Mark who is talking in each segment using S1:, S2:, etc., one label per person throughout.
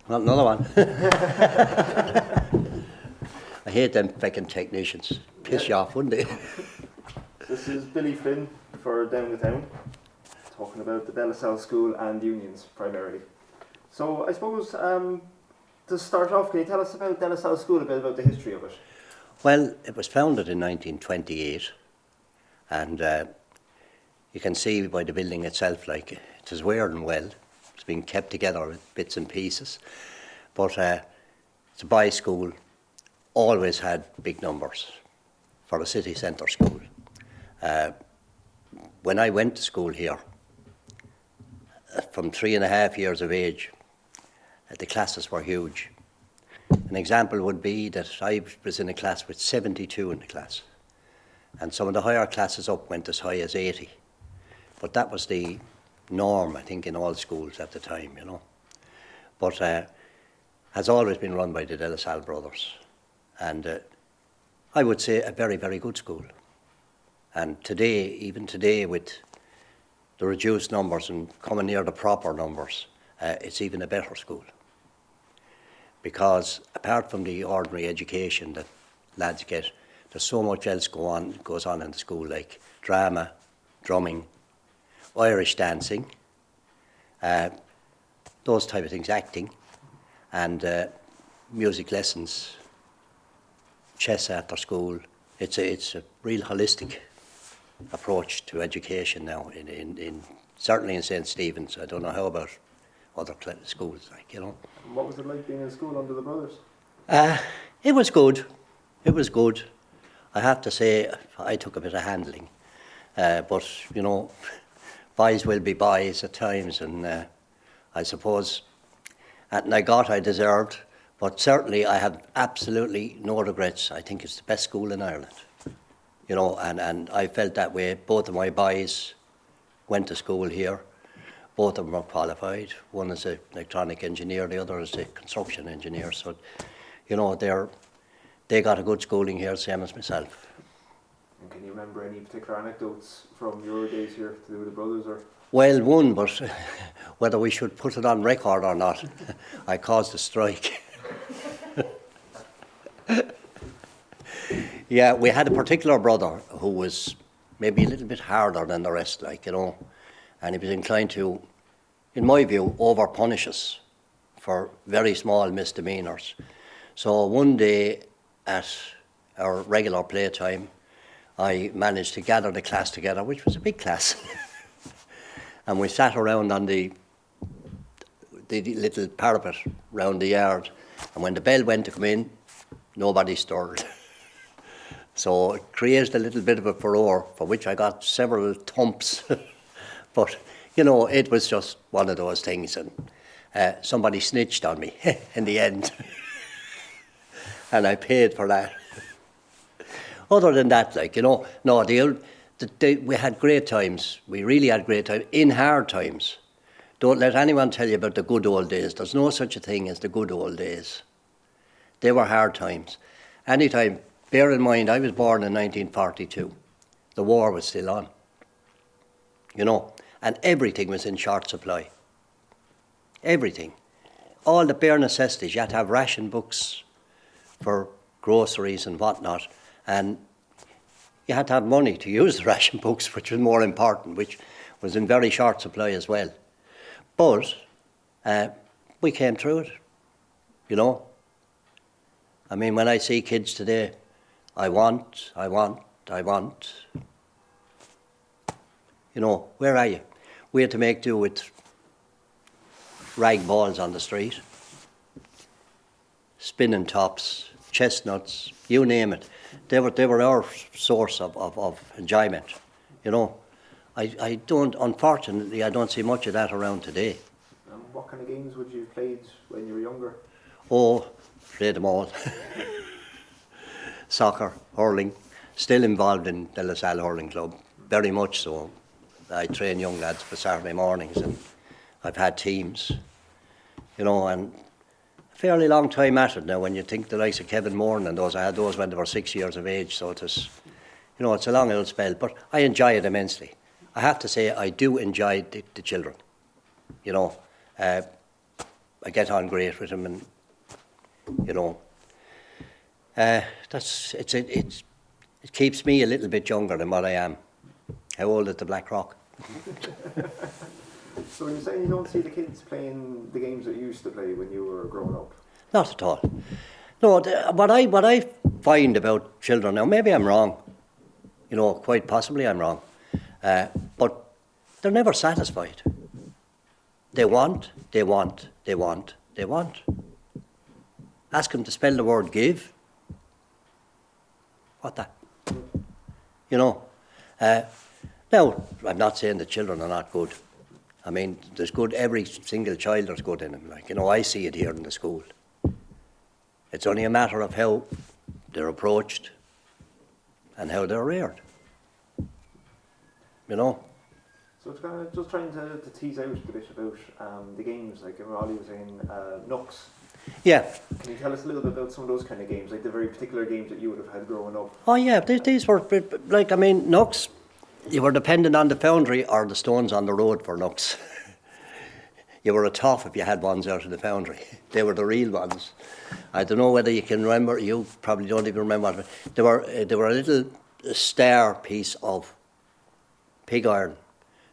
S1: Not another one. I hate them fucking technicians. Piss you off, wouldn't they?
S2: This is Billy Flynn for Down the Town, talking about the De La Salle School and unions primarily. So I suppose to start off, can you tell us about De La Salle School, a bit about the history of it?
S1: Well, it was founded in 1928, and you can see by the building itself, like, it is wearing well. It's been kept together with bits and pieces, but it's a boys' school. Always had big numbers for a city centre school. When I went to school here, from 3.5 years of age, the classes were huge. An example would be that I was in a class with 72 in the class, and some of the higher classes up went as high as 80. But that was the norm, I think, in all schools at the time, you know. But has always been run by the De La Salle brothers, and I would say a very, very good school. And today, even today, with the reduced numbers and coming near the proper numbers, it's even a better school. Because apart from the ordinary education that lads get, there's so much else goes on in the school, like drama, drumming, Irish dancing, those type of things, acting, and music lessons, chess after school. It's a real holistic approach to education now, in certainly in St. Stephen's. I don't know how about other schools, like, you know.
S2: And what was it like being in school under the brothers?
S1: It was good. It was good. I have to say, I took a bit of handling, but you know, boys will be boys at times, and I suppose, and I deserved, but certainly I have absolutely no regrets. I think it's the best school in Ireland, you know, and I felt that way. Both of my boys went to school here. Both of them were qualified. One is an electronic engineer, the other is a construction engineer. So, you know, they got a good schooling here, same as myself.
S2: And can you remember any particular anecdotes from your days here to do with the brothers? Or?
S1: Well, one, but whether we should put it on record or not, I caused a strike. Yeah, we had a particular brother who was maybe a little bit harder than the rest, like, you know, and he was inclined to, in my view, over-punish us for very small misdemeanours. So one day at our regular playtime, I managed to gather the class together, which was a big class, and we sat around on the little parapet round the yard, and when the bell went to come in, nobody stirred. So it created a little bit of a furore, for which I got several thumps. But, you know, it was just one of those things, and somebody snitched on me in the end. And I paid for that. Other than that, like, you know, no, we had great times. We really had great times in hard times. Don't let anyone tell you about the good old days. There's no such a thing as the good old days. They were hard times. Anytime, bear in mind, I was born in 1942. The war was still on, you know, and everything was in short supply. Everything. All the bare necessities. You had to have ration books for groceries and whatnot, and you had to have money to use the ration books, which was more important, which was in very short supply as well. But we came through it, you know. I mean, when I see kids today, I want. You know, where are you? We had to make do with rag balls on the street, spinning tops, chestnuts, you name it. They were our source of enjoyment, you know. Unfortunately, I don't see much of that around today.
S2: What kind of games would you have played when you were younger?
S1: Oh, played them all. Soccer, hurling, still involved in the La Salle Hurling Club, very much so. I train young lads for Saturday mornings, and I've had teams, you know, and a fairly long time at it now. When you think the likes of Kevin Moore and those, I had those when they were 6 years of age, so it was, you know, it's a long old spell, but I enjoy it immensely. I have to say, I do enjoy the children, you know. I get on great with him, and you know, it keeps me a little bit younger than what I am. How old is the Black Rock?
S2: So when you're saying you don't see the kids playing the games that you used to play when you were growing up?
S1: Not at all. No, what I find about children now, maybe I'm wrong. You know, quite possibly I'm wrong. But they're never satisfied. They want. Ask them to spell the word give. What that? You know. Now, I'm not saying the children are not good. I mean, there's good, every single child there's good in them. Like, you know, I see it here in the school. It's only a matter of how they're approached and how they're reared. You know?
S2: So it's kind of just trying to tease out a bit about the games, like Ollie was saying, Nooks.
S1: Yeah.
S2: Can you tell us a little bit about some of those kind of games, like the very particular games that you would have had growing up?
S1: Oh yeah, these were, like, I mean, Nooks, you were dependent on the foundry or the stones on the road for Nooks. You were a toff if you had ones out of the foundry. They were the real ones. I don't know whether you can remember, you probably don't even remember, they were a little star piece of pig iron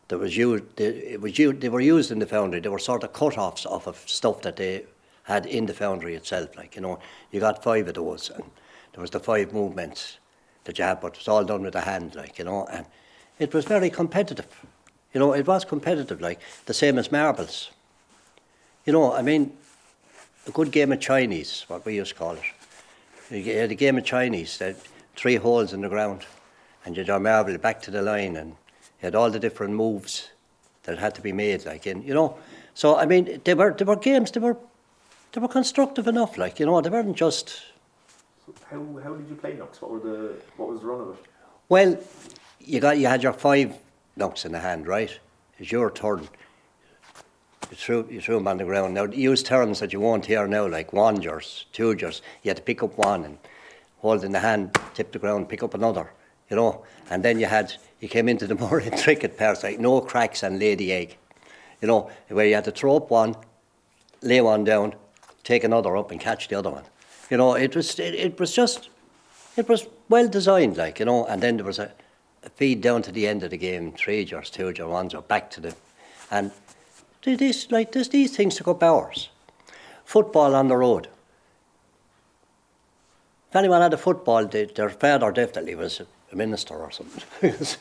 S1: that was used, they were used in the foundry. They were sort of cut-offs of stuff that they had in the foundry itself. Like, you know, you got 5 of those, and there was the 5 movements that you had, but it was all done with the hand, like, you know, and it was very competitive. You know, it was competitive, like, the same as marbles. You know, I mean, a good game of Chinese, what we used to call it. You had a game of Chinese, that 3 holes in the ground, and you had your marble back to the line, and you had all the different moves that had to be made, like, in, you know. So, I mean, they were games, they were constructive enough, like, you know, they weren't just...
S2: So how did you play Nooks? What was the run of it?
S1: Well, you had your 5 Nooks in the hand, right? It's your turn. You threw them on the ground. Now, use terms that you won't hear now, like one-jers, 2-jers. You had to pick up one and hold in the hand, tip the ground, pick up another, you know. And then you came into the more intricate parts, like no cracks and lay the egg, you know, where you had to throw up one, lay one down, take another up and catch the other one. You know, it was well designed, like, you know, and then there was a feed down to the end of the game, 3-jers, 2-jers, 1-jers, back to the, and these things took up hours. Football on the road. If anyone had a football, their father definitely was a minister or something. It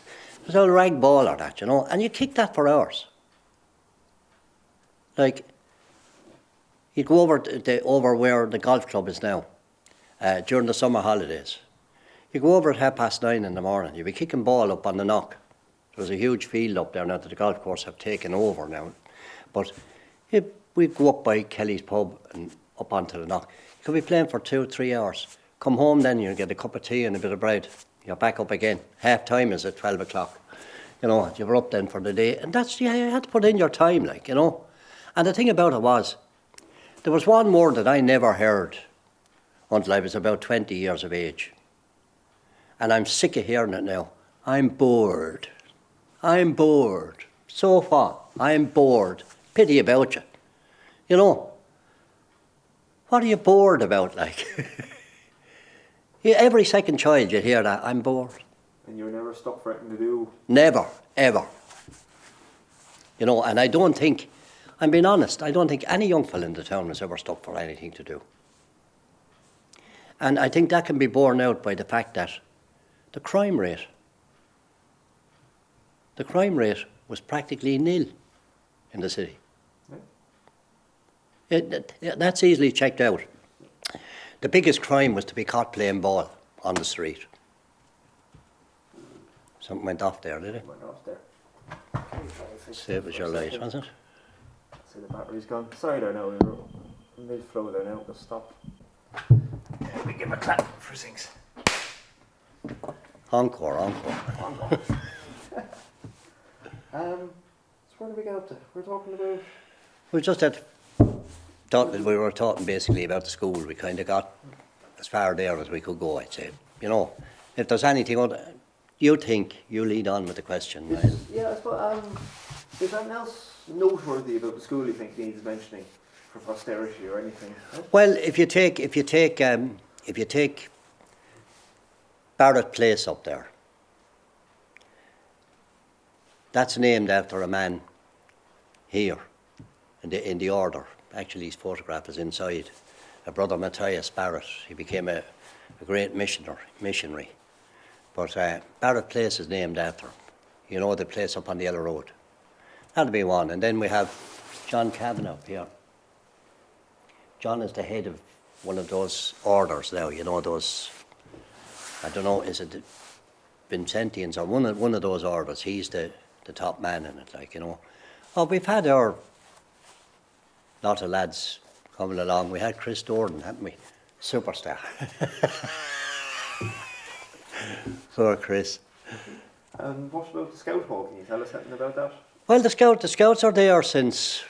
S1: was a rag ball or that, you know, and you kicked that for hours. Like, you go over where the golf club is now, during the summer holidays. You go over at 9:30 in the morning, you'd be kicking ball up on the knock. There was a huge field up there now that the golf course have taken over now. But we'd go up by Kelly's pub and up onto the knock. You could be playing for 2-3 hours. Come home then, you get a cup of tea and a bit of bread. You're back up again. Half time is at 12 o'clock. You know, you were up then for the day. And that's, you had to put in your time, like, you know. And the thing about it was, there was one word that I never heard until I was about 20 years of age. And I'm sick of hearing it now. I'm bored. I'm bored. So what? I'm bored. Pity about you. You know, what are you bored about, like? Every second child you hear that, I'm bored.
S2: And you were never stuck for anything to do?
S1: Never, ever. You know, and I don't think, I'm being honest, I don't think any young fella in the town was ever stuck for anything to do. And I think that can be borne out by the fact that the crime rate was practically nil in the city. That's easily checked out. The biggest crime was to be caught playing ball on the street. Something went off there, did it?
S2: Went off there.
S1: Say it was your light, was it?
S2: See, the battery's gone. Sorry there now, we were mid-flow there now, just stop. We give a clap for things.
S1: Encore.
S2: So where did we get up to? We were talking about...
S1: We were talking basically about the school. We kind of got as far there as we could go, I'd say. You know, if there's anything you lead on with the question.
S2: Yeah, I suppose, is there anything else noteworthy about the school you think needs mentioning for posterity or anything? No?
S1: Well, if you take Barrack Place up there, that's named after a man here in the order. Actually, his photograph is inside. A brother Matthias Barrett. He became a great missionary. But Barrack Place is named after him. You know, the place up on the Yellow Road. That'll be one. And then we have John Kavanagh here. John is the head of one of those orders now, you know, those, I don't know, is it the Vincentians or one of those orders? He's the top man in it, like, you know. Oh, we've had our lot of lads coming along. We had Chris Dordan, haven't we? Superstar. Poor Chris.
S2: And what about the Scout Hall? Can you tell us something about that?
S1: Well, the Scouts are there since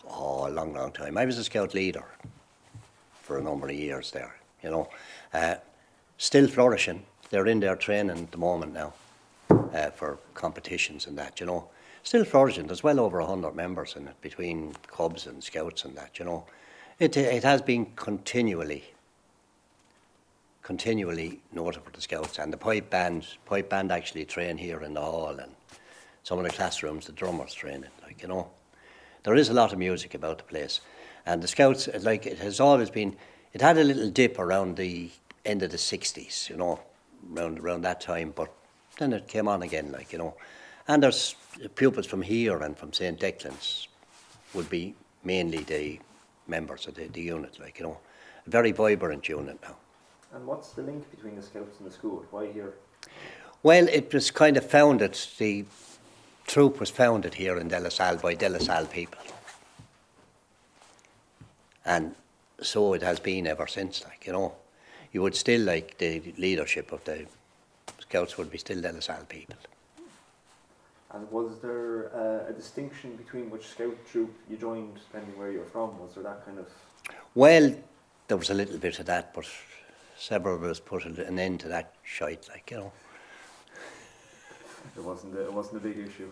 S1: a long time. I was a Scout leader for a number of years there, you know. Still flourishing. They're in their training at the moment now for competitions and that, you know. Still flourishing. There's well over 100 members in it between Cubs and Scouts and that, you know. It has been continually noted for the Scouts, and the pipe band actually train here in the hall, and some of the classrooms the drummers train in, like, you know. There is a lot of music about the place, and the Scouts, like, it has always been, it had a little dip around the end of the 60s, you know, around that time, but then it came on again, like, you know. And there's pupils from here and from St. Declan's would be mainly the members of the unit, like, you know. A very vibrant unit now.
S2: And what's the link between the Scouts and the school? Why here?
S1: Well, it was kind of founded, the troop was founded here in De La Salle by De La Salle people. And so it has been ever since, like, you know. You would still, like, the leadership of the Scouts would be still De La Salle people.
S2: And was there a distinction between which Scout troop you joined, depending where you're from? Was there that kind of...
S1: Well, there was a little bit of that, but several of us put an end to that shite, like, you know.
S2: It wasn't a big issue.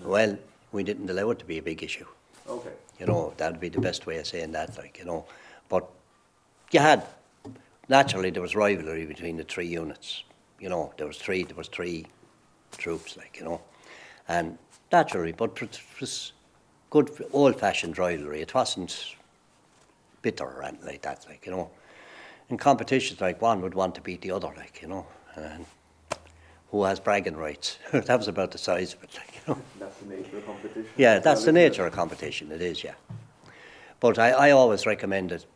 S1: Well, we didn't allow it to be a big issue.
S2: Okay.
S1: You know, that'd be the best way of saying that, like, you know. But you had, naturally, there was rivalry between the three units. You know, there was three troops, like, you know. And naturally, but it was good old-fashioned rivalry. It wasn't bitter or anything like that, like, you know. In competitions, like, one would want to beat the other, like, you know. And who has bragging rights? That was about the size of it, like, you know.
S2: That's the nature of competition.
S1: Yeah, that's the nature of competition, it is, yeah. But I always recommend it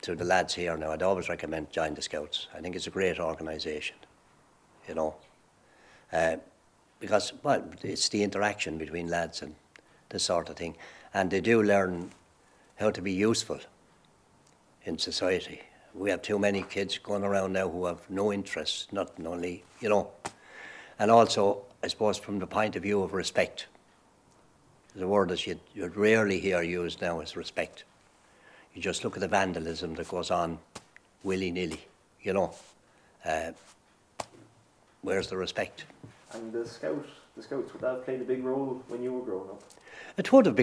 S1: to the lads here now. I'd always recommend join the Scouts. I think it's a great organisation, you know. Because, well, it's the interaction between lads and this sort of thing. And they do learn how to be useful in society. We have too many kids going around now who have no interest, nothing, only, you know. And also, I suppose, from the point of view of respect. The word that you'd rarely hear used now is respect. You just look at the vandalism that goes on willy-nilly, you know. Where's the respect?
S2: And the Scouts, would that have played a big role when you were growing up?
S1: It would have,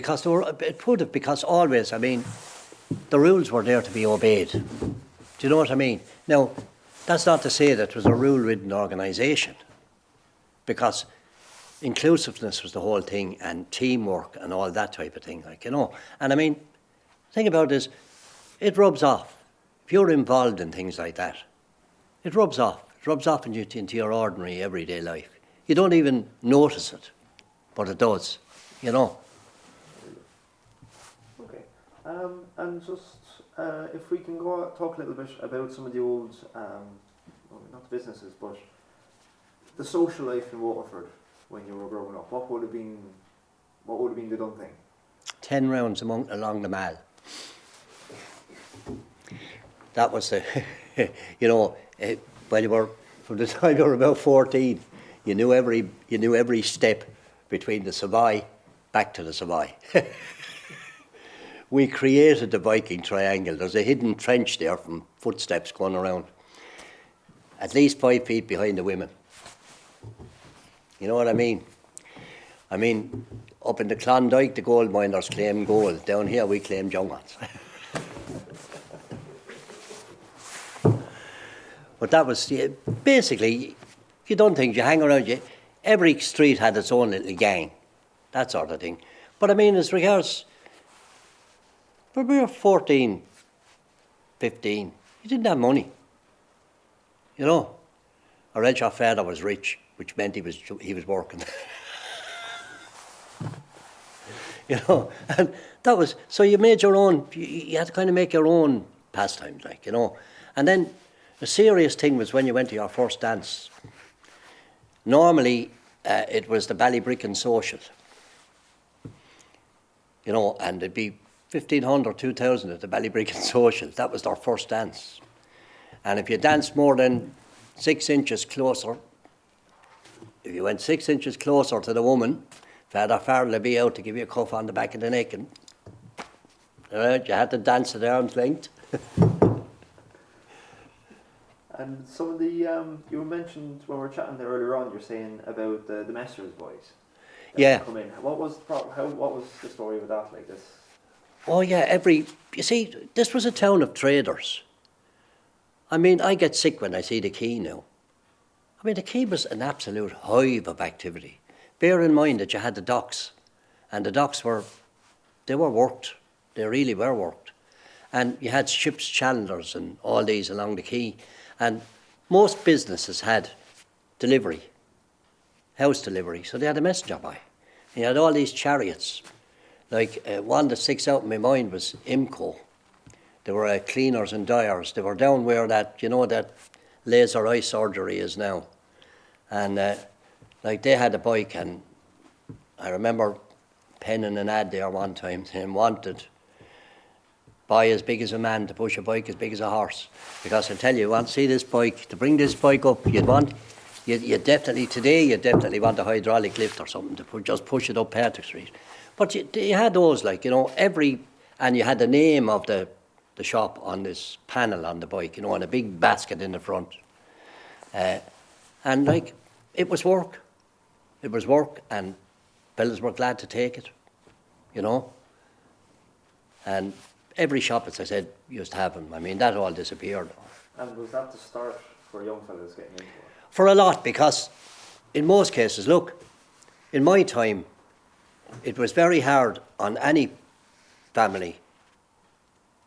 S1: because always, I mean, the rules were there to be obeyed. Do you know what I mean? Now, that's not to say that it was a rule-ridden organisation, because inclusiveness was the whole thing, and teamwork and all that type of thing, like, you know. And I mean, the thing about it is, it rubs off. If you're involved in things like that, it rubs off. It rubs off into your ordinary, everyday life. You don't even notice it, but it does, you know.
S2: Okay. And just if we can talk a little bit about some of the old, well, not businesses, but the social life in Waterford when you were growing up. What would have been the done thing?
S1: 10 rounds along the Mall. That was the, you know, when you were, from the time you were about 14, you knew every step between the Savoy back to the Savoy. We created the Viking Triangle. There's a hidden trench there from footsteps going around, at least 5 feet behind the women. You know what I mean? I mean, up in the Klondike, the gold miners claim gold. Down here, we claim young ones. But that was, basically, you done things, you hang around, every street had its own little gang, that sort of thing. But I mean, as regards, when we were 14, 15, you didn't have money, you know. Or else your father was rich, which meant he was working. You know, and that was, so you made your own, you had to kind of make your own pastimes, like, you know. And then the serious thing was when you went to your first dance. Normally, it was the Ballybricken social, you know, and it'd be 1,500, 2,000 at the Ballybricken social. That was their first dance. And if you danced more than 6 inches closer, if you went 6 inches closer to the woman, Father Farrell would be out to give you a cuff on the back of the neck, and you had to dance at arm's length.
S2: And some of the, you mentioned when we were chatting there earlier on, you're saying about the Messers boys.
S1: Yeah.
S2: Come in. What was the story with that like this?
S1: Oh yeah, you see, this was a town of traders. I mean, I get sick when I see the quay now. I mean, the quay was an absolute hive of activity. Bear in mind that you had the docks, and the docks were worked. They really were worked. And you had ships chandlers and all these along the quay. And most businesses had delivery, house delivery, so they had a messenger boy. And you had all these chariots. Like one that sticks out in my mind was IMCO. They were cleaners and dyers. They were down where that, you know, that laser eye surgery is now. And like they had a bike, and I remember penning an ad there one time saying wanted boy as big as a man to push a bike as big as a horse. Because I tell you, you want to see this bike, to bring this bike up, you definitely want a hydraulic lift or something to just push it up Patrick Street. But you had those, like, you know, and you had the name of the shop on this panel on the bike, you know, and a big basket in the front. And like, it was work. It was work, and fellas were glad to take it, you know. And every shop, as I said, used to have them. I mean, that all disappeared.
S2: And was that the start for young fellas getting into it?
S1: For a lot, because in most cases, look, in my time, it was very hard on any family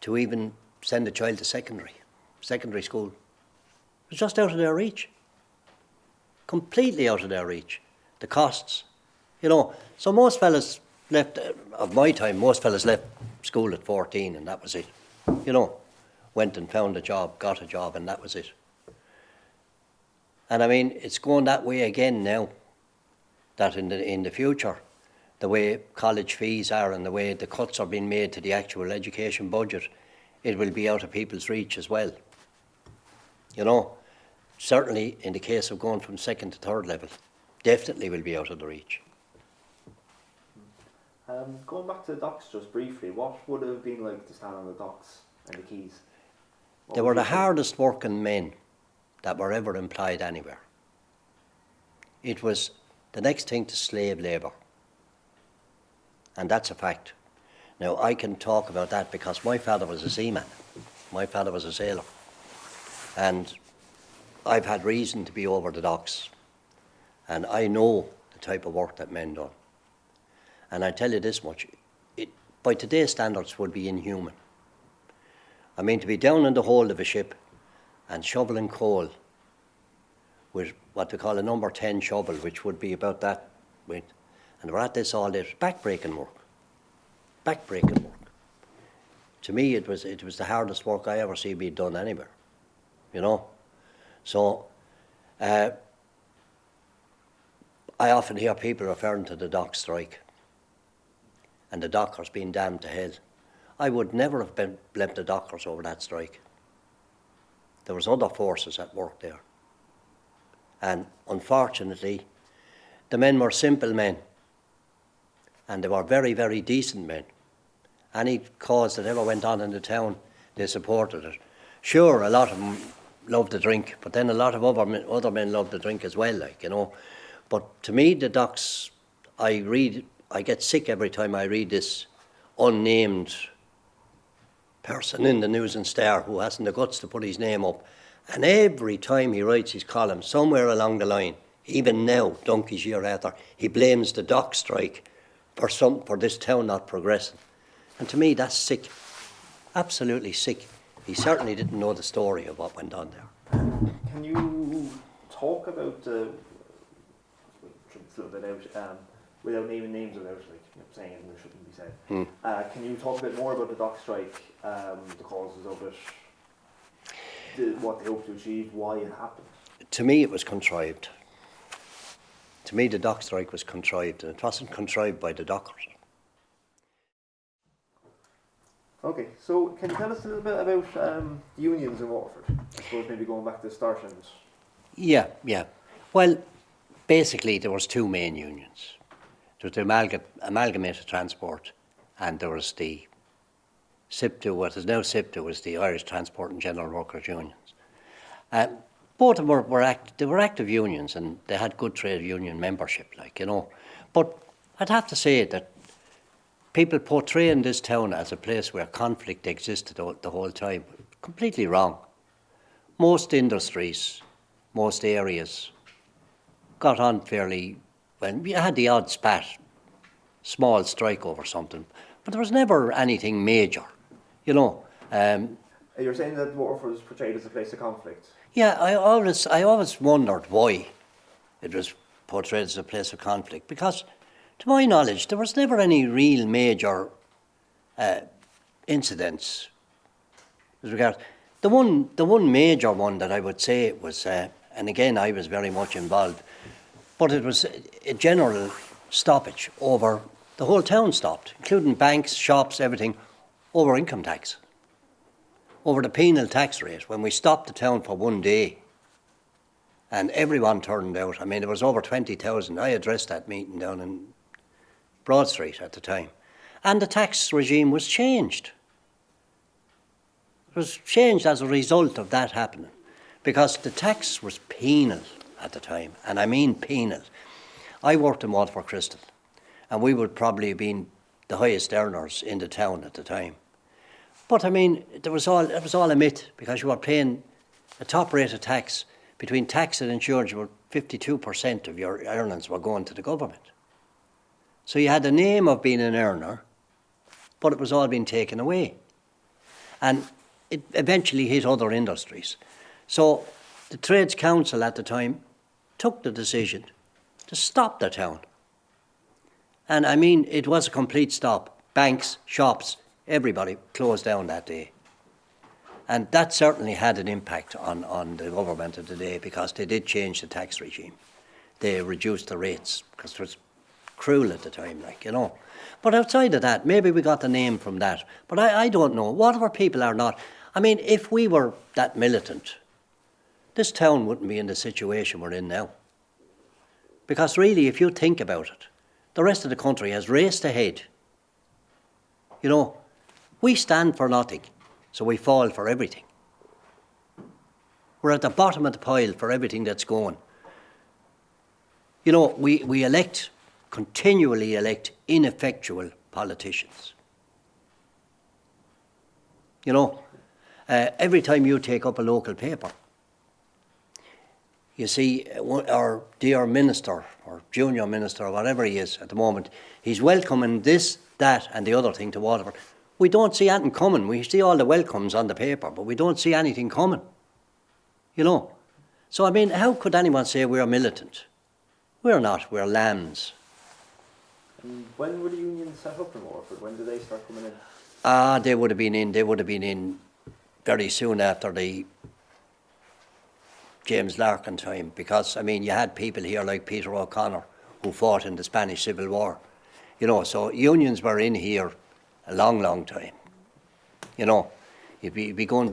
S1: to even send a child to secondary school. It was just out of their reach. Completely out of their reach. The costs, you know. So most fellas left, of my time, most fellas left school at 14 and that was it. You know, went and found a job, got a job, and that was it. And I mean, it's going that way again now, that in the future, the way college fees are and the way the cuts are being made to the actual education budget, it will be out of people's reach as well. You know, certainly in the case of going from second to third level, definitely will be out of the reach.
S2: Going back to the docks just briefly, what would it have been like to stand on the docks and the quays?
S1: They were the hardest working men that were ever employed anywhere. It was the next thing to slave labour. And that's a fact. Now, I can talk about that because my father was a seaman. My father was a sailor. And I've had reason to be over the docks. And I know the type of work that men done. And I tell you this much, by today's standards would be inhuman. I mean, to be down in the hold of a ship and shoveling coal with what they call a number 10 shovel, which would be about that width. And we're at this all day, back-breaking work. Back-breaking work. To me, it was the hardest work I ever see be done anywhere, you know. So, I often hear people referring to the dock strike and the dockers being damned to hell. I would never have blamed the dockers over that strike. There was other forces at work there. And unfortunately, the men were simple men. And they were very, very decent men. Any cause that ever went on in the town, they supported it. Sure, a lot of them loved to drink, but then a lot of other men loved to drink as well, like, you know. But to me, the docks, I read I get sick every time I read this unnamed person in the News and Star who hasn't the guts to put his name up. And every time he writes his column, somewhere along the line, even now, donkey's year after, he blames the dock strike for this town not progressing. And to me, that's sick. Absolutely sick. He certainly didn't know the story of what went on there.
S2: Can you talk about, without naming names without saying anything that shouldn't be said, can you talk a bit more about the dock strike, the causes of it, what they hoped to achieve, why it happened?
S1: To me, it was contrived. To me, the dock strike was contrived, and it wasn't contrived by the dockers.
S2: Okay, so can you tell us a little bit about unions in Waterford? I suppose maybe going back to the start.
S1: Yeah. Well, basically there was two main unions. There was the Amalgamated Transport, and there was the SIPTU, what is now SIPTU, was the Irish Transport and General Workers Unions. Both of them were active unions, and they had good trade union membership, But I'd have to say that people portraying this town as a place where conflict existed the whole time. Completely wrong. Most industries, most areas got on fairly well. You had the odd small strike over something, but there was never anything major, You're
S2: saying that Waterford was portrayed as a place of conflict?
S1: Yeah, I always wondered why it was portrayed as a place of conflict, because to my knowledge, there was never any real major incidents with regard. The one major one that I would say was, and again I was very much involved, but it was a general stoppage over, the whole town stopped, including banks, shops, everything, over income tax, over the penal tax rate, when we stopped the town for one day. And everyone turned out. I mean, there was over 20,000. I addressed that meeting down in Broad Street at the time. And the tax regime was changed. It was changed as a result of that happening, because the tax was penal at the time, and I mean penal. I worked in Waterford Crystal, and we would probably have been the highest earners in the town at the time. But I mean, it was all a myth, because you were paying a top rate of tax. Between tax and insurance, 52% of your earnings were going to the government. So you had the name of being an earner, but it was all being taken away. And it eventually hit other industries. So the Trades Council at the time took the decision to stop the town. And I mean, it was a complete stop. Banks, shops, everybody closed down that day. And that certainly had an impact on the government of the day, because they did change the tax regime. They reduced the rates, because it was cruel at the time, But outside of that, maybe we got the name from that. But I don't know. Whatever people are not. I mean, if we were that militant, this town wouldn't be in the situation we're in now. Because really, if you think about it, the rest of the country has raced ahead. We stand for nothing, so we fall for everything. We're at the bottom of the pile for everything that's going. We continually elect ineffectual politicians. Every time you take up a local paper, you see our dear minister or junior minister or whatever he is at the moment, he's welcoming this, that and the other thing to Waterford. We don't see anything coming. We see all the welcomes on the paper, but we don't see anything coming. So I mean, how could anyone say we're militant? We're not, we're lambs.
S2: And when were the unions set up in Waterford? When did they start coming in?
S1: They would have been in very soon after the James Larkin time, because I mean, you had people here like Peter O'Connor who fought in the Spanish Civil War. So unions were in here a long, long time. You'd be going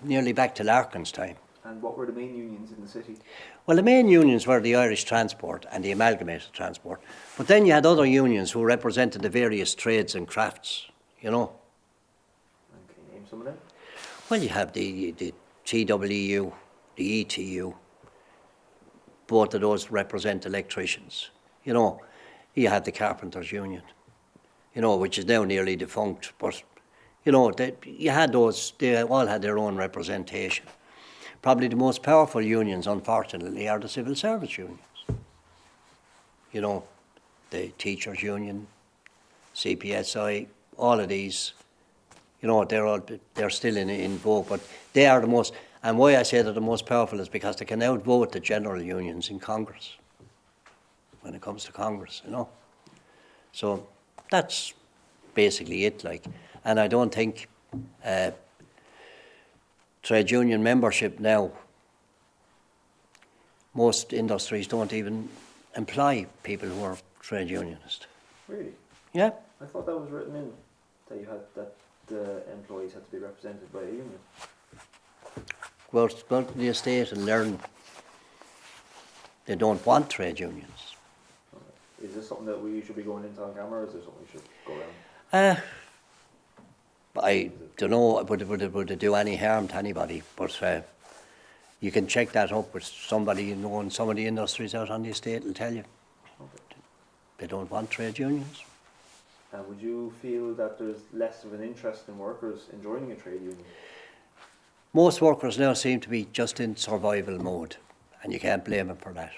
S1: nearly back to Larkin's time.
S2: And what were the main unions in the city?
S1: Well, the main unions were the Irish Transport and the Amalgamated Transport. But then you had other unions who represented the various trades and crafts,
S2: And can you name some of them?
S1: Well, you have the TWU, the ETU. Both of those represent electricians. You had the Carpenters Union, which is now nearly defunct, but, you had those, they all had their own representation. Probably the most powerful unions, unfortunately, are the civil service unions. The teachers' union, CPSI, all of these, they're still in vogue, but they are the most, and why I say they're the most powerful is because they can outvote the general unions in Congress, when it comes to Congress, So that's basically it, and I don't think trade union membership now, most industries don't even employ people who are trade unionist.
S2: Really?
S1: Yeah.
S2: I thought that was written in, that the employees had to be represented by a union.
S1: Go to the estate and learn. They don't want trade unions.
S2: Right. Is this something that we should be going into on camera, or is this something we should go around?
S1: I don't know, would it do any harm to anybody, but you can check that up with somebody knowing some of the industries out on the estate will tell you.
S2: Okay.
S1: They don't want trade unions.
S2: And would you feel that there's less of an interest in workers in joining a trade union?
S1: Most workers now seem to be just in survival mode, and you can't blame them for that.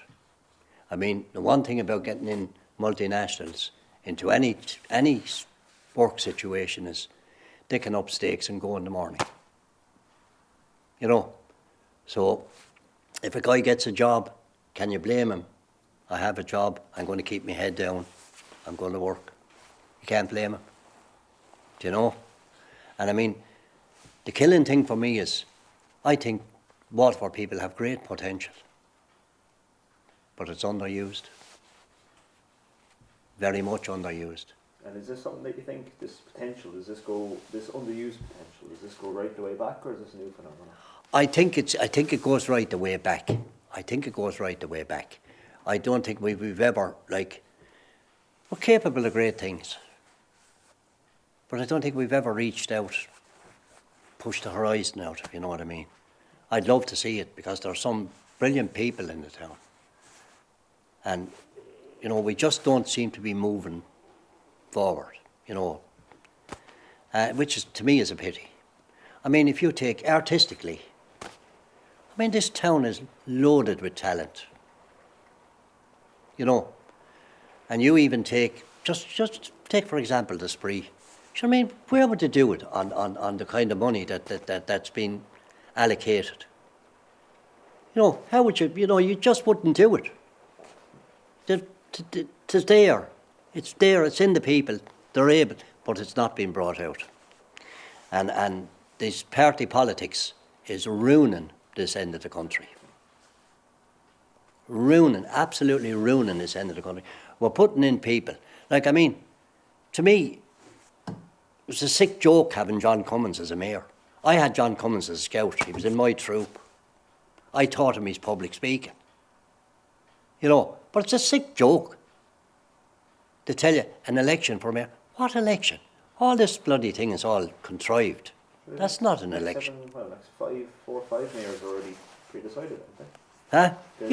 S1: I mean, the one thing about getting in multinationals into any work situation is they can up stakes and go in the morning. So if a guy gets a job, can you blame him? I have a job, I'm going to keep my head down, I'm going to work. You can't blame him. Do you know? And I mean, the killing thing for me is, I think Waterford people have great potential, but it's underused. Very much underused.
S2: And is this something that you think, this potential, this underused potential, does this go right the way back, or is this a new phenomenon? I think
S1: it goes right the way back. I don't think we've ever, we're capable of great things, but I don't think we've ever reached out, pushed the horizon out, if you know what I mean. I'd love to see it, because there are some brilliant people in the town. And, we just don't seem to be moving forward, which is, to me, is a pity. I mean, if you take artistically, this town is loaded with talent, and you even take, just take for example the Spree. Where would you do it on the kind of money that's been allocated? How would you, you just wouldn't do it. It's there, it's in the people, they're able, but it's not being brought out. And this party politics is ruining this end of the country. Absolutely ruining this end of the country. We're putting in people. To me, it was a sick joke having John Cummins as a mayor. I had John Cummins as a scout. He was in my troop. I taught him his public speaking. But it's a sick joke to tell you an election for mayor. What election? All this bloody thing is all contrived. That's not an election.
S2: 4 or 5 mayors already pre-decided, haven't they?
S1: Huh? They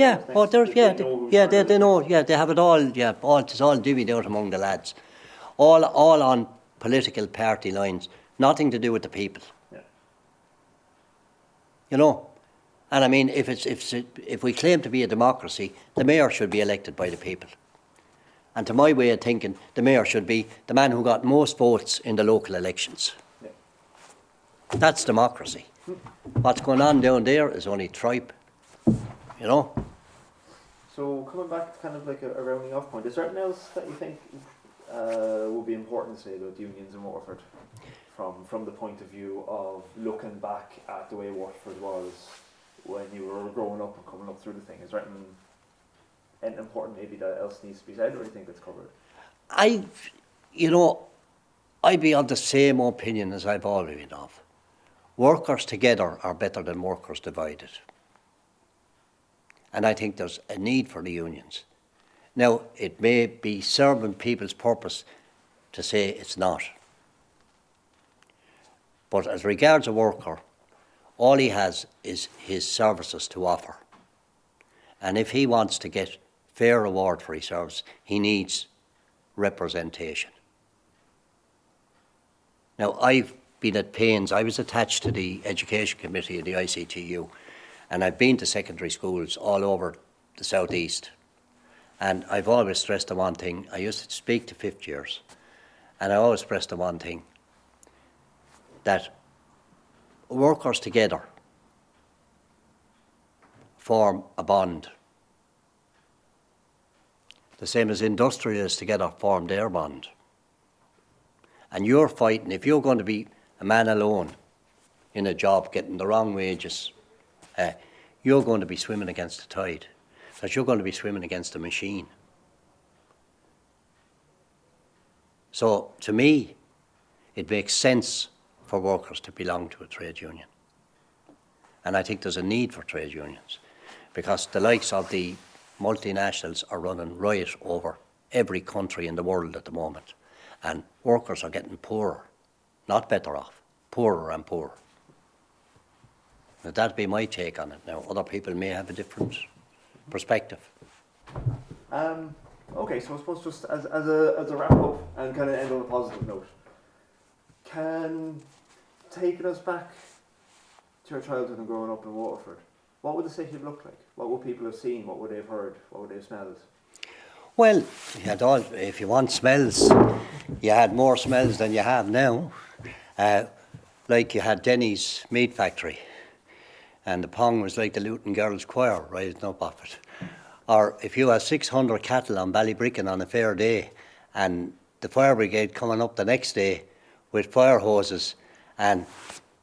S1: know, they have it all, it's all divvied out among the lads. All on political party lines, nothing to do with the people.
S2: Yeah.
S1: And I mean, if we claim to be a democracy, the mayor should be elected by the people. And to my way of thinking, the mayor should be the man who got most votes in the local elections.
S2: Yeah.
S1: That's democracy. What's going on down there is only tripe,
S2: So coming back to kind of like a rounding off point, is there anything else that you think would be important to say about unions in Waterford from the point of view of looking back at the way Waterford was when you were growing up and coming up through the thing? Is there anything important maybe that else needs to be said, or do you think it's covered?
S1: I'd be of the same opinion as I've always been of. Workers together are better than workers divided. And I think there's a need for the unions. Now, it may be serving people's purpose to say it's not. But as regards a worker, all he has is his services to offer. And if he wants to get fair reward for his service, he needs representation. Now, I've been at pains, I was attached to the Education Committee of the ICTU, and I've been to secondary schools all over the southeast. And I've always stressed the one thing. I used to speak to fifth years, and I always stressed the one thing, that workers together form a bond. The same as industrialists together form their bond. And you're fighting, if you're going to be a man alone in a job getting the wrong wages, you're going to be swimming against the tide. Because you're going to be swimming against a machine. So, to me, it makes sense for workers to belong to a trade union. And I think there's a need for trade unions, because the likes of the multinationals are running riot over every country in the world at the moment. And workers are getting poorer, not better off, poorer and poorer. Now, that'd be my take on it. Now, other people may have a different perspective.
S2: Okay, so I suppose just as a wrap up and kind of end on a positive note, taking us back to your childhood and growing up in Waterford, what would the city have looked like? What would people have seen? What would they have heard? What would they have smelled?
S1: Well, you had all, if you want smells, you had more smells than you have now. Like you had Denny's meat factory, and the pong was like the Luton Girls Choir rising up off it. Or if you had 600 cattle on Ballybricken on a fair day, and the fire brigade coming up the next day with fire hoses and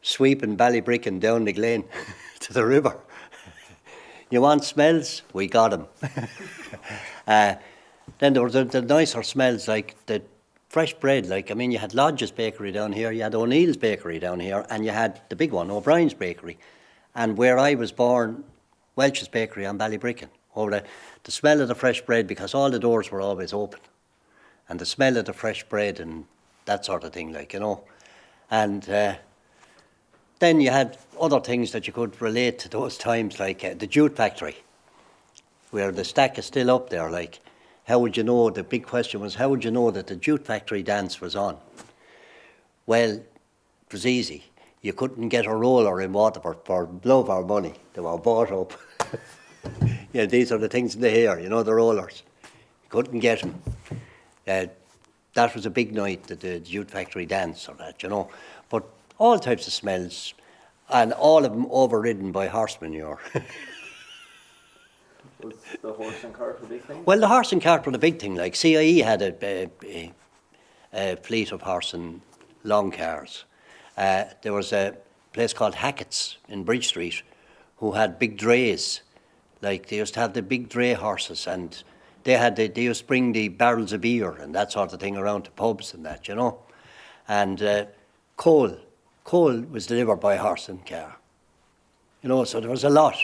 S1: sweeping Ballybricken down the glen to the river. You want smells? We got them. Then there were the nicer smells, like the fresh bread. Like, I mean, you had Lodge's Bakery down here, you had O'Neill's Bakery down here, and you had the big one, O'Brien's Bakery. And where I was born, Welch's Bakery on Ballybricken. Over the smell of the fresh bread, because all the doors were always open. And the smell of the fresh bread and that sort of thing, like, you know. And then you had other things that you could relate to those times, like the jute factory, where the stack is still up there. Like, how would you know? The big question was, how would you know that the jute factory dance was on? Well, it was easy. You couldn't get a roller in Waterford for love or money. They were bought up. Yeah, these are the things in the hair, you know, the rollers. You couldn't get them. That was a big night, the jute factory dance or that, you know. But all types of smells, and all of them overridden by horse manure.
S2: Was the horse and cart a big thing?
S1: Well, the horse and cart were the big thing. Like CIE had a fleet of horse and long cars. There was a place called Hackett's in Bridge Street who had big drays. Like, they used to have the big dray horses, and they used to bring the barrels of beer and that sort of thing around to pubs and that, you know. And Coll was delivered by horse and car. You know, so there was a lot.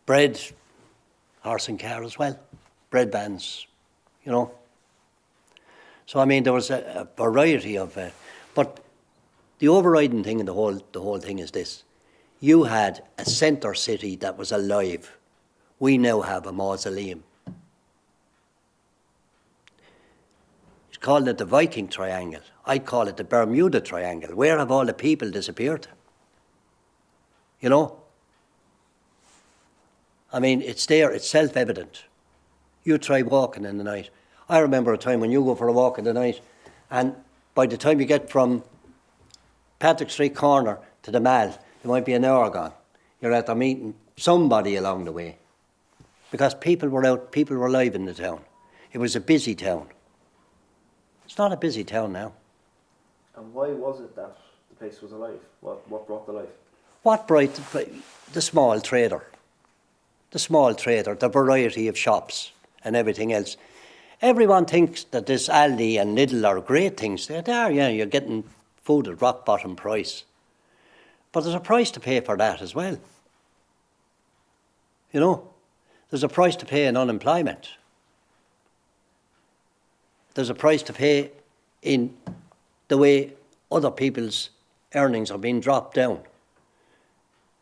S1: Bread, horse and car as well. Bread vans, you know. So, I mean, there was a variety of... but the overriding thing in the whole thing is this. You had a centre city that was alive. We now have a mausoleum. You call it the Viking Triangle. I'd call it the Bermuda Triangle. Where have all the people disappeared? You know? I mean, it's there, it's self-evident. You try walking in the night. I remember a time when you go for a walk in the night, and by the time you get from Patrick Street corner to the Mall, there might be an hour gone. You're at the meeting somebody along the way. Because people were out, people were alive in the town. It was a busy town. It's not a busy town now.
S2: And why was it that the place was alive? What brought the life?
S1: What brought the small trader? The small trader, the variety of shops and everything else. Everyone thinks that this Aldi and Lidl are great things. They are, yeah, you're getting food at rock bottom price. But there's a price to pay for that as well. You know, there's a price to pay in unemployment. There's a price to pay in the way other people's earnings are being dropped down.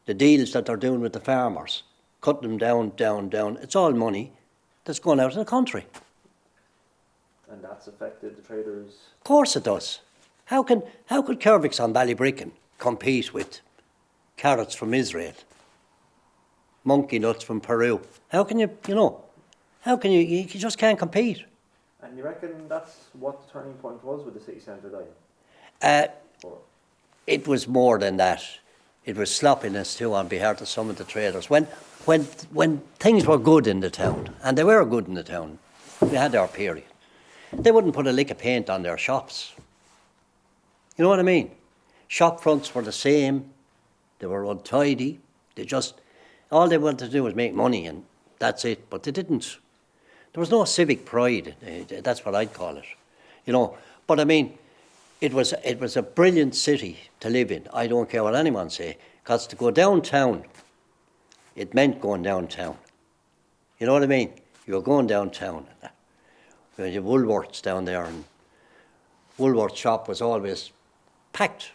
S1: The deals that they're doing with the farmers, cutting them down. It's all money that's going out of the country.
S2: And that's affected the traders.
S1: Of course it does. How could Kervix on Ballybricken compete with carrots from Israel, monkey nuts from Peru? How can you just can't compete.
S2: And you reckon that's what the turning point was with the city centre dying?
S1: It was more than that. It was sloppiness too on behalf of some of the traders. When things were good in the town, and they were good in the town, we had our period, they wouldn't put a lick of paint on their shops. You know what I mean? Shop fronts were the same. They were untidy. All they wanted to do was make money, and that's it. But they didn't. There was no civic pride. That's what I'd call it. But I mean, it was a brilliant city to live in. I don't care what anyone say, because to go downtown, it meant going downtown. You know what I mean? You were going downtown. You had Woolworths down there, and Woolworths shop was always packed.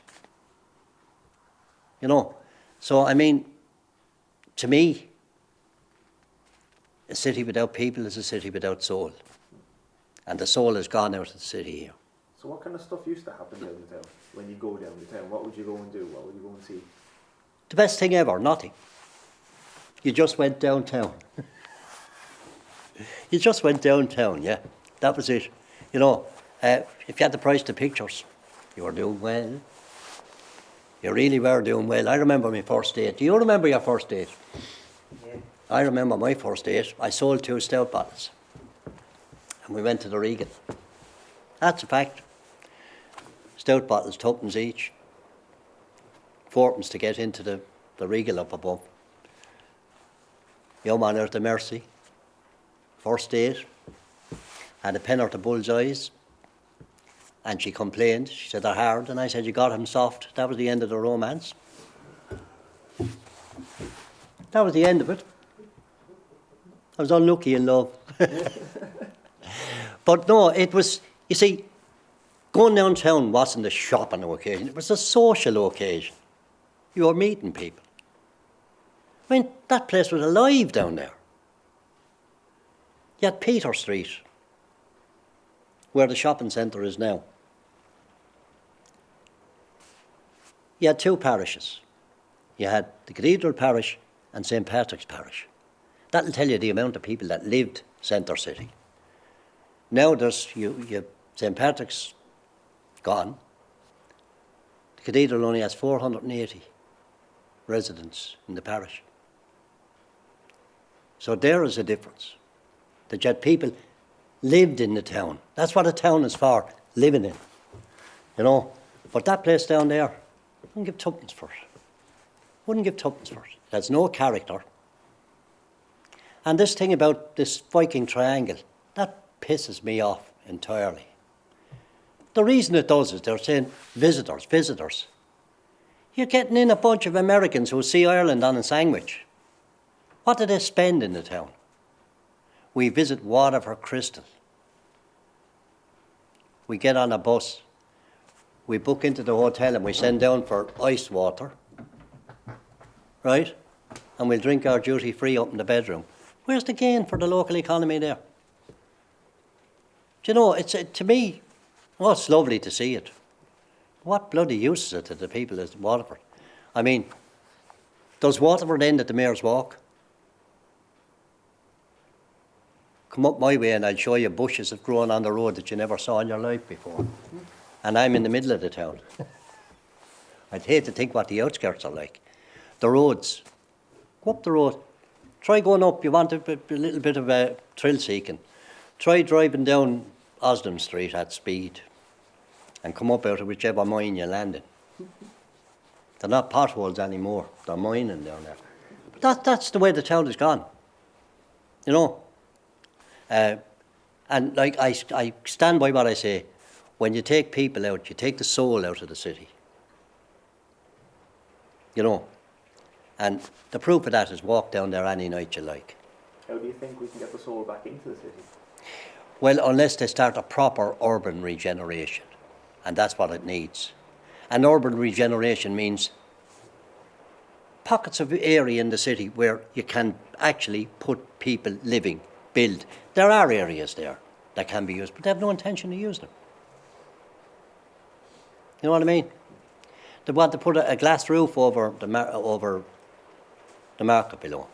S1: So I mean, to me, a city without people is a city without soul. And the soul has gone out of the city here.
S2: So what kind of stuff used to happen down the town? When you go down the town, what would you go and do? What would you go and see?
S1: The best thing ever, nothing. You just went downtown. You just went downtown, yeah. That was it. If you had the price to pictures, you were doing well. You really were doing well. I remember my first date. Do you remember your first date?
S2: Yeah.
S1: I remember my first date. I sold 2 stout bottles. And we went to the Regal. That's a fact. Stout bottles, 2 each. 4pence to get into the Regal up above. Young man out of Mercy. First date. Had a penner to bullseyes. And she complained. She said they're hard. And I said, you got him soft. That was the end of the romance. That was the end of it. I was unlucky in love. But no, it was, you see, going downtown wasn't a shopping occasion. It was a social occasion. You were meeting people. I mean, that place was alive down there. You had Peter Street, where the shopping centre is now. You had 2 parishes. You had the Cathedral Parish and St. Patrick's Parish. That'll tell you the amount of people that lived Centre City. Now there's St. Patrick's gone. The Cathedral only has 480 residents in the parish. So there is a difference. That yet people lived in the town. That's what a town is for, living in. But that place down there, I wouldn't give 2pence for it. Wouldn't give 2pence for it. It has no character. And this thing about this Viking triangle, that pisses me off entirely. The reason it does is they're saying visitors. You're getting in a bunch of Americans who see Ireland on a sandwich. What do they spend in the town? We visit Waterford Crystal. We get on a bus. We book into the hotel and we send down for iced water. Right? And we'll drink our duty free up in the bedroom. Where's the gain for the local economy there? Do you know, to me, it's lovely to see it. What bloody use is it to the people of Waterford? I mean, does Waterford end at the Mayor's Walk? Come up my way and I'll show you bushes have grown on the road that you never saw in your life before. And I'm in the middle of the town. I'd hate to think what the outskirts are like. The roads. Go up the road. Try going up. You want a little bit of thrill seeking. Try driving down Osdom Street at speed and come up out of whichever mine you land in. They're not potholes anymore. They're mining down there. But that's the way the town has gone. And like I stand by what I say. When you take people out, you take the soul out of the city. And the proof of that is walk down there any night you like.
S2: How do you think we can get the soul back into the city?
S1: Well, unless they start a proper urban regeneration. And that's what it needs. And urban regeneration means pockets of area in the city where you can actually put people living, build. There are areas there. that can be used, but they have no intention of using them. You know what I mean? They want to put a glass roof over the market below.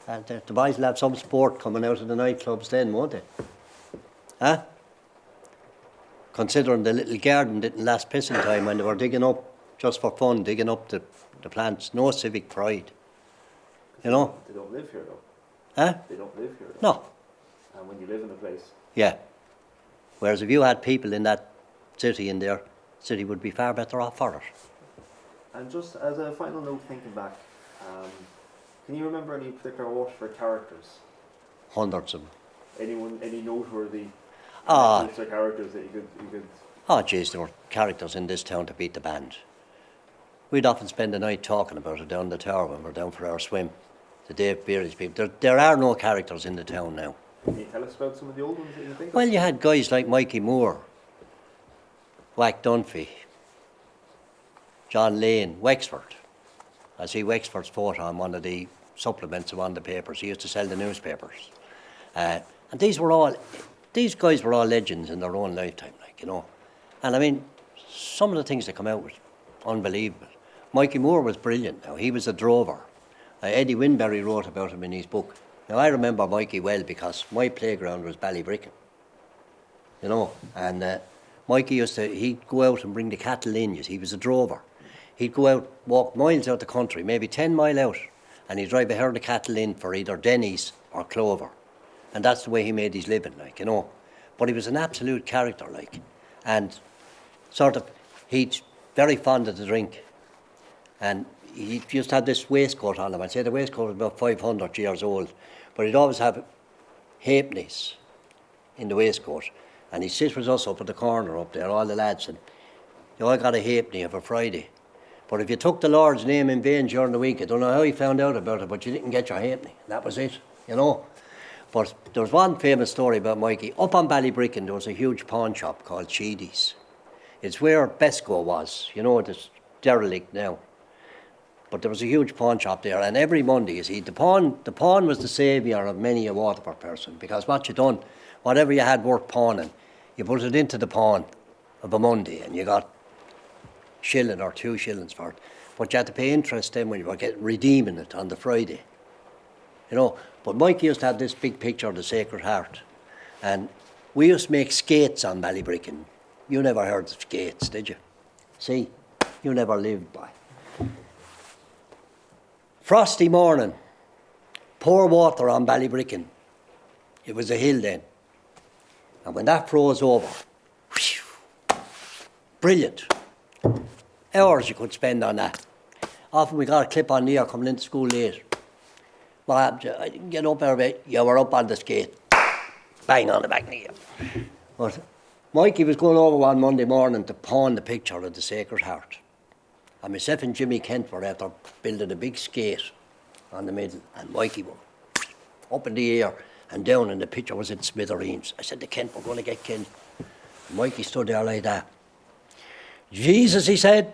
S1: And the boys will have some sport coming out of the nightclubs then, won't they? Huh? Considering the little garden didn't last pissing time when they were digging up, just for fun, digging up the plants. No civic pride. You know?
S2: They don't live here though.
S1: Huh?
S2: They don't live here though.
S1: No.
S2: And when you live in a place.
S1: Yeah. Whereas if you had people in that city in there, the city would be far better off for it.
S2: And just as a final note, thinking back, can you remember any particular Waterford characters?
S1: Hundreds of them.
S2: Any noteworthy
S1: Ah.
S2: or characters that you could?
S1: Oh, jeez, there were characters in this town to beat the band. We'd often spend the night talking about it down the tower when we're down for our swim. The Dave Beery's people. There are no characters in the town now.
S2: Can you tell us about some of the old ones that you think of?
S1: Well, you had guys like Mikey Moore, Wack Dunphy, John Lane, Wexford. I see Wexford's photo on one of the supplements of one of the papers. He used to sell the newspapers. And these guys were all legends in their own lifetime, like, you know. And I mean, some of the things that come out was unbelievable. Mikey Moore was brilliant now. He was a drover. Eddie Winberry wrote about him in his book. Now, I remember Mikey well because my playground was Ballybricken, you know. And Mikey he'd go out and bring the cattle in. He was a drover. He'd go out, walk miles out the country, maybe 10 mile out, and he'd drive a herd of cattle in for either Denny's or Clover. And that's the way he made his living, like, you know. But he was an absolute character, like. And sort of, he'd very fond of the drink. And he used to have this waistcoat on him. I'd say the waistcoat was about 500 years old. But he'd always have halfpennies in the waistcoat. And he'd sit with us up at the corner up there, all the lads, and they all got a halfpenny of a Friday. But if you took the Lord's name in vain during the week, I don't know how he found out about it, but you didn't get your halfpenny. That was it, you know. But there was one famous story about Mikey. Up on Ballybricken, there was a huge pawn shop called Sheedy's. It's where Besco was, you know, it's derelict now. But there was a huge pawn shop there, and every Monday, you see, the pawn was the saviour of many a Waterford person, because what you done, whatever you had worth pawning, you put it into the pawn of a Monday, and you got shilling or 2 shillings for it. But you had to pay interest then when you were redeeming it on the Friday. You know, but Mikey used to have this big picture of the Sacred Heart. And we used to make skates on Ballybricken. You never heard of skates, did you? See, you never lived by. Frosty morning, pour water on Ballybricken. It was a hill then. And when that froze over, whew, brilliant. Hours you could spend on that. Often we got a clip on the ear coming into school late. What happened? I didn't get up there a bit. You were up on the skate. Bang on the back of the ear. But Mikey was going over one Monday morning to pawn the picture of the Sacred Heart. And myself and Jimmy Kent were after building a big skate on the middle. And Mikey was up in the air and down, and the picture was in smithereens. I said to Kent, we're going to get killed. And Mikey stood there like that. Jesus, he said,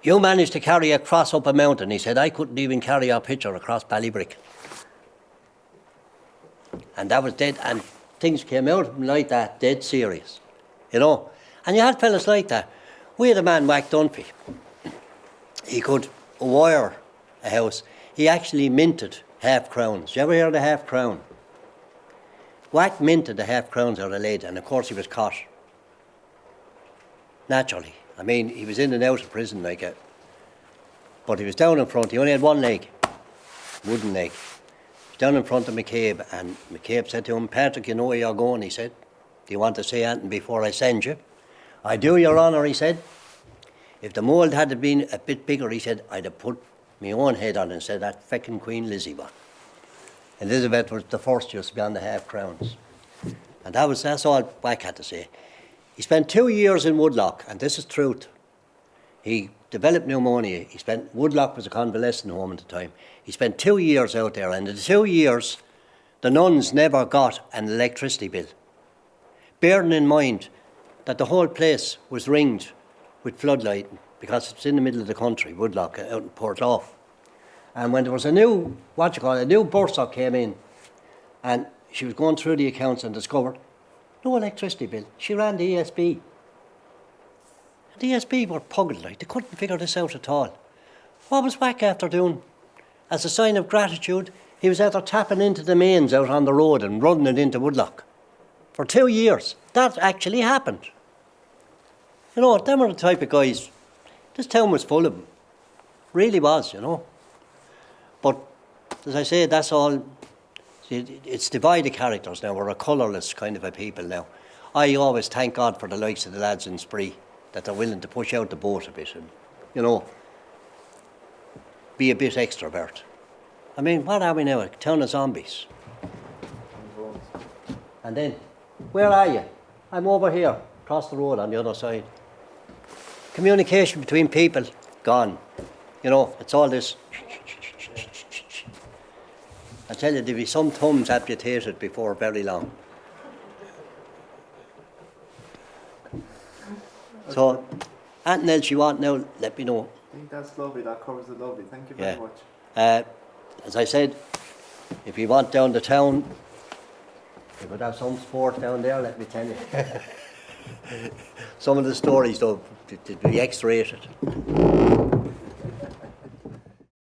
S1: you managed to carry a cross up a mountain. He said, I couldn't even carry our picture across Ballybricken. And that was dead. And things came out of him like that, dead serious. You know? And you had fellas like that. We had a man, Wack Dunphy. He could wire a house. He actually minted half-crowns. You ever hear of the half-crown? Wack minted the half-crowns out of lady, and of course he was caught. Naturally. I mean, he was in and out of prison like that. But he was down in front. He only had one leg, wooden leg. He was down in front of McCabe, and McCabe said to him, Patrick, you know where you're going, he said. Do you want to say anything before I send you? I do, Your Honour, he said. If the mould had been a bit bigger, he said, I'd have put my own head on it and said that feckin' Queen Lizzie one. Elizabeth was the first used to be on the half-crowns. And that's all Wack had to say. He spent 2 years in Woodlock, and this is truth. He developed pneumonia. Woodlock was a convalescent home at the time. He spent 2 years out there, and in the 2 years, the nuns never got an electricity bill. Bearing in mind that the whole place was ringed with floodlight because it's in the middle of the country, Woodlock, out in Portlough. And when there was a new burstock came in, and she was going through the accounts and discovered no electricity bill. She ran the ESB. The ESB were pugged, like, they couldn't figure this out at all. What was Whack after doing? As a sign of gratitude, he was after tapping into the mains out on the road and running it into Woodlock. For 2 years. That actually happened. You know, them were the type of guys, this town was full of them. Really was, you know. But, as I say, that's all, it's divided characters now. We're a colourless kind of a people now. I always thank God for the likes of the lads in Spree, that they're willing to push out the boat a bit and, you know, be a bit extrovert. I mean, what are we now? A town of zombies. And then, where are you? I'm over here, across the road on the other side. Communication between people, gone. You know, it's all this. I tell you, there'll be some thumbs amputated before very long. So, anything else you want now, let me know.
S2: I think that's lovely. That covers it lovely. Thank you very much.
S1: As I said, if you want down the town, if would have some sport down there, let me tell you. Some of the stories, though, to be X-rated.